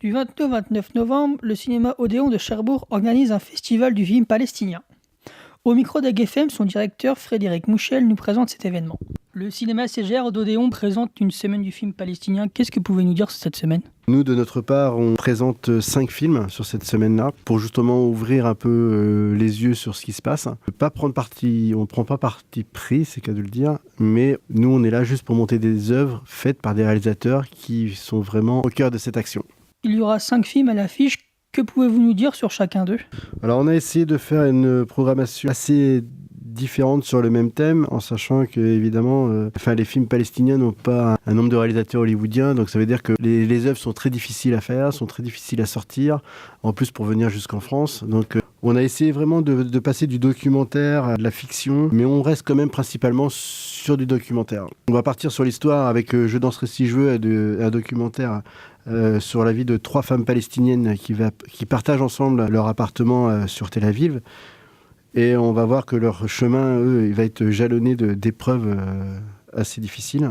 Du 22 au 29 novembre, le cinéma Odéon de Cherbourg organise un festival du film palestinien. Au micro d'AGFM, son directeur Frédéric Mouchel nous présente cet événement. Le cinéma CGR d'Odéon présente une semaine du film palestinien. Qu'est-ce que vous pouvez nous dire sur cette semaine ? Nous, de notre part, on présente 5 films sur cette semaine-là pour justement ouvrir un peu les yeux sur ce qui se passe. On ne prend pas parti pris, c'est qu'à de le dire, mais nous, on est là juste pour monter des œuvres faites par des réalisateurs qui sont vraiment au cœur de cette action. Il y aura 5 films à l'affiche. Que pouvez-vous nous dire sur chacun d'eux ? Alors, on a essayé de faire une programmation assez différentes sur le même thème, en sachant que évidemment, les films palestiniens n'ont pas un nombre de réalisateurs hollywoodiens, donc ça veut dire que les œuvres sont très difficiles à faire, sont très difficiles à sortir, en plus pour venir jusqu'en France. Donc on a essayé vraiment de passer du documentaire à de la fiction, mais on reste quand même principalement sur du documentaire. On va partir sur l'histoire avec Je danserai si je veux, un documentaire sur la vie de 3 femmes palestiniennes qui partagent ensemble leur appartement sur Tel Aviv. Et on va voir que leur chemin, eux, il va être jalonné d'épreuves assez difficiles.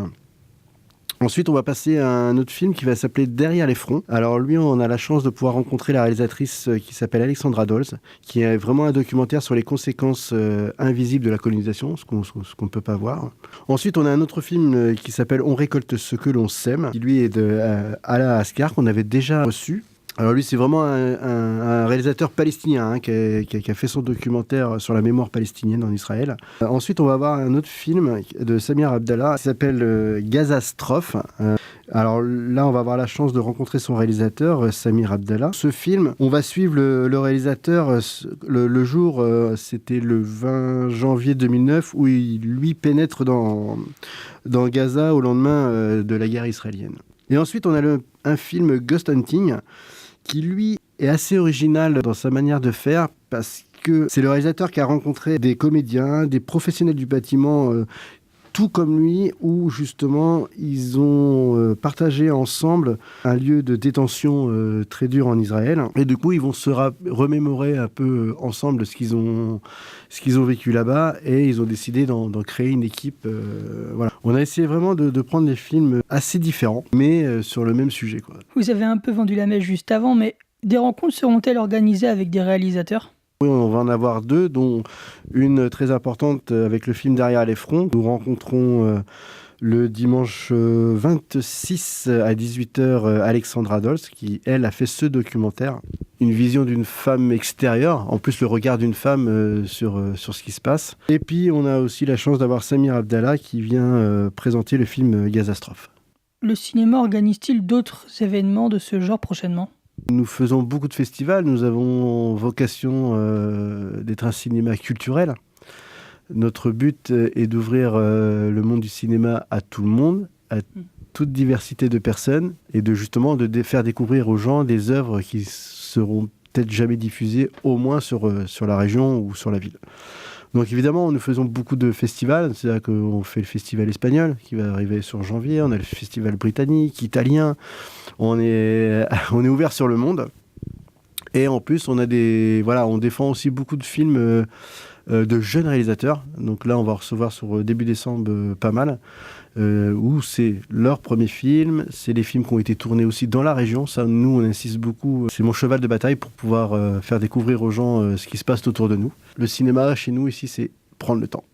Ensuite, on va passer à un autre film qui va s'appeler Derrière les fronts. Alors lui, on a la chance de pouvoir rencontrer la réalisatrice qui s'appelle Alexandra Dolz, qui est vraiment un documentaire sur les conséquences invisibles de la colonisation, ce qu'on ne peut pas voir. Ensuite, on a un autre film qui s'appelle On récolte ce que l'on sème, qui lui est de Ala Asghar, qu'on avait déjà reçu. Alors lui, c'est vraiment un réalisateur palestinien qui a fait son documentaire sur la mémoire palestinienne en Israël. Ensuite, on va voir un autre film de Samir Abdallah qui s'appelle Gazastrophe. Alors là, on va avoir la chance de rencontrer son réalisateur, Samir Abdallah. Ce film, on va suivre le réalisateur le jour, c'était le 20 janvier 2009, où il, lui, pénètre dans Gaza au lendemain de la guerre israélienne. Et ensuite, on a un film Ghost Hunting, qui lui est assez original dans sa manière de faire parce que c'est le réalisateur qui a rencontré des comédiens, des professionnels du bâtiment, tout comme lui, où justement ils ont partagé ensemble un lieu de détention très dur en Israël. Et du coup, ils vont se remémorer un peu ensemble ce qu'ils ont vécu là-bas, et ils ont décidé d'en créer une équipe. Voilà. On a essayé vraiment de prendre des films assez différents, mais sur le même sujet, quoi. Vous avez un peu vendu la mèche juste avant, mais des rencontres seront-elles organisées avec des réalisateurs ? Oui, on va en avoir 2, dont une très importante avec le film Derrière les fronts. Nous rencontrons le dimanche 26 à 18h Alexandra Dolz, qui, elle, a fait ce documentaire. Une vision d'une femme extérieure, en plus le regard d'une femme sur ce qui se passe. Et puis, on a aussi la chance d'avoir Samir Abdallah qui vient présenter le film Gazastrophe. Le cinéma organise-t-il d'autres événements de ce genre prochainement ? Nous faisons beaucoup de festivals, nous avons vocation d'être un cinéma culturel. Notre but est d'ouvrir le monde du cinéma à tout le monde, à toute diversité de personnes, et de faire découvrir aux gens des œuvres qui seront peut-être jamais diffusées, au moins sur la région ou sur la ville. Donc évidemment, nous faisons beaucoup de festivals, c'est-à-dire qu'on fait le festival espagnol qui va arriver sur janvier, on a le festival britannique, italien, on est ouvert sur le monde. Et en plus, on défend aussi beaucoup de films de jeunes réalisateurs. Donc là, on va recevoir sur début décembre pas mal, où c'est leur premier film, c'est des films qui ont été tournés aussi dans la région. Ça, nous, on insiste beaucoup. C'est mon cheval de bataille pour pouvoir faire découvrir aux gens ce qui se passe autour de nous. Le cinéma, chez nous, ici, c'est prendre le temps.